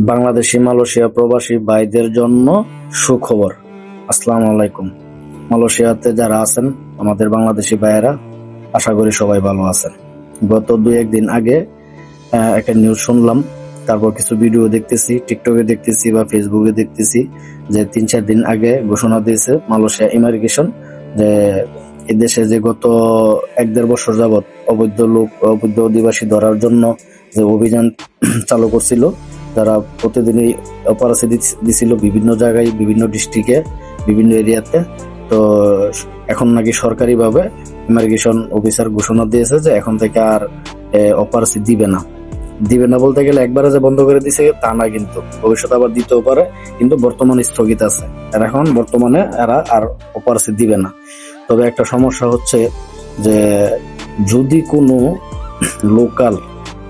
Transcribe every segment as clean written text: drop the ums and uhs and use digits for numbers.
Bangladeshi Malaysia প্রবাসী ভাইদের জন্য সুখবর। আসসালামু আলাইকুম। মালয়েশিয়াতে যারা আছেন আমাদের বাংলাদেশি ভাইয়েরা, আশা করি সবাই ভালো আছেন। গত 2-1 দিন আগে একটা নিউজ শুনলাম, তারপর কিছু ভিডিও দেখতেছি, টিকটকে দেখতেছি বা ফেসবুকে দেখতেছি যে 3-4 দিন আগে ঘোষণা দিয়েছে মালয়েশিয়া ইমিগ্রেশন যে এদেশে যে গত 1-1.5 বছর যাবৎ অবৈধ অধিবাসী ধরার জন্য যে অভিযান চালু করছিল, যারা প্রতিদিনই অপারেশন দিছিল বিভিন্ন জায়গায়, বিভিন্ন ডিস্ট্রিক্টে, বিভিন্ন এরিয়াতে। তো এখন নাকি সরকারিভাবে ইমিগ্রেশন অফিসার ঘোষণা দিয়েছে যে এখন থেকে আর অপারেশন দিবে না বলতে গেলে একবারে যে বন্ধ করে দিছে তা না, কিন্তু ভবিষ্যতে আবার দিতেও পারে, কিন্তু বর্তমানে স্থগিত আছে। এখন বর্তমানে এরা আর অপারেশন দিবে না। তবে একটা সমস্যা হচ্ছে যে যদি কোনো লোকাল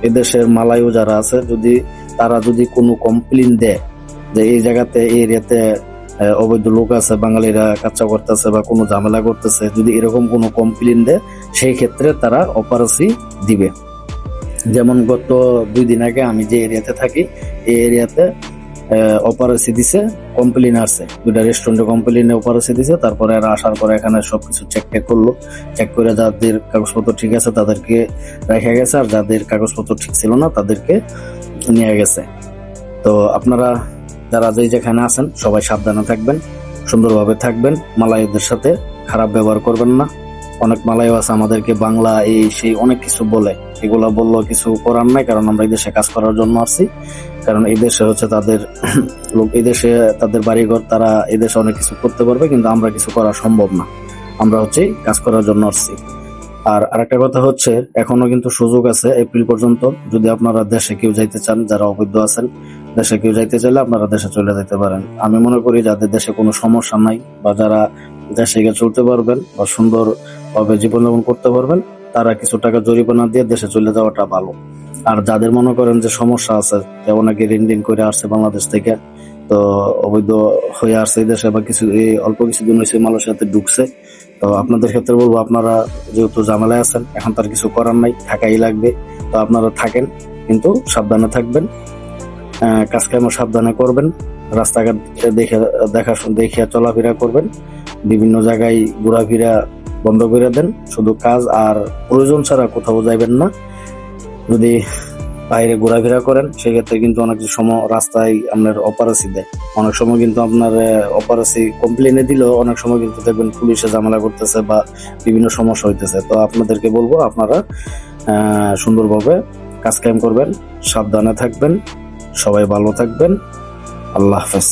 এদেশের মালায়ু যারা আছে, তারা যদি কোনো কমপ্লেন দেয় যে এই জায়গাতে এই এরিয়াতে অবৈধ লোক আছে, বাঙালিরা কাচ্চা করতেছে বা কোনো ঝামেলা করতেছে, যদি এরকম কোনো কমপ্লেন দেয় সেই ক্ষেত্রে তারা অপারেশি দিবে। যেমন গত 2 দিন আগে আমি যে এরিয়াতে থাকি এই এরিয়াতে অপারেশি দিছে, কমপ্লেন আসছে, 2টা রেস্টুরেন্টে কমপ্লেনে অপারেশি দিছে। তারপরে এরা আসার পরে এখানে সবকিছু চেক করলো, চেক করে যাদের কাগজপত্র ঠিক আছে তাদেরকে রেখে গেছে, আর যাদের কাগজপত্র ঠিক ছিল না তাদেরকে নিয়ে গেছে। তো আপনারা যারা যেখানে আছেন সবাই সাবধানে থাকবেন, সুন্দরভাবে থাকবেন, মালায়ুদের সাথে খারাপ ব্যবহার করবেন না। অনেক মালায়ু আছে আমাদেরকে বাংলা এই সেই অনেক কিছু বলে, এগুলা বললেও কিছু করার নাই, কারণ আমরা এই দেশে কাজ করার জন্য আসছি। কারণ এই দেশে হচ্ছে তাদের লোক, এই দেশে তাদের বাড়িঘর, তারা এই দেশে অনেক কিছু করতে পারবে, কিন্তু আমরা কিছু করা সম্ভব না। আমরা হচ্ছে কাজ করার জন্য আসছি। আর আরেকটা কথা হচ্ছে, এখনো কিন্তু সুযোগ আছে এপ্রিল পর্যন্ত। যদি আপনারা দেশে কেউ যাইতে চান, যারা অবৈধ আছেন, দেশে কেউ যাইতে চাইলে আপনারা দেশে চলে যেতে পারেন। আমি মনে করি যাদের দেশে কোনো সমস্যা নাই বা যারা দেশে গিয়ে চলতে পারবেন বা সুন্দরভাবে জীবনযাপন করতে পারবেন, তারা কিছু টাকা জরিমানা দিয়ে দেশে চলে যাওয়াটা ভালো। আর যাদের মনে করেন যে সমস্যা আছে, যেমন আগে ঋণ করে আসছে বাংলাদেশ থেকে, তো অবৈধ হয়ে আসছে এই দেশে, বা অল্প কিছুদিন হয়েছে মালয়েশিয়াতে ঢুকছে, তো আপনাদের ক্ষেত্রে বলবো, আপনারা যেহেতু ঝামেলায় আছেন, এখন তার কিছু করার নাই, থাকাই লাগবে। তো আপনারা থাকেন, কিন্তু সাবধানে থাকবেন, কাজ কাম সাবধানে করবেন, রাস্তাঘাট দেখে চলাফেরা করবেন, বিভিন্ন জায়গায় ঘোরাফেরা বন্ধ করে দেন, শুধু কাজ আর প্রয়োজন ছাড়া কোথাও যাইবেন না। যদি বাইরে ঘোরাফেরা করেন সেক্ষেত্রে কিন্তু অনেক সময় রাস্তায় আপনার অপারেশি দেয়, অনেক সময় কিন্তু আপনার অপারেশি কমপ্লেনে দিলেও অনেক সময় কিন্তু দেখবেন পুলিশে ঝামেলা করতেছে বা বিভিন্ন সমস্যা হইতেছে। তো আপনাদেরকে বলবো আপনারা সুন্দরভাবে কাজ কাম করবেন, সাবধানে থাকবেন, সবাই ভালো থাকবেন। আল্লাহ হাফেজ।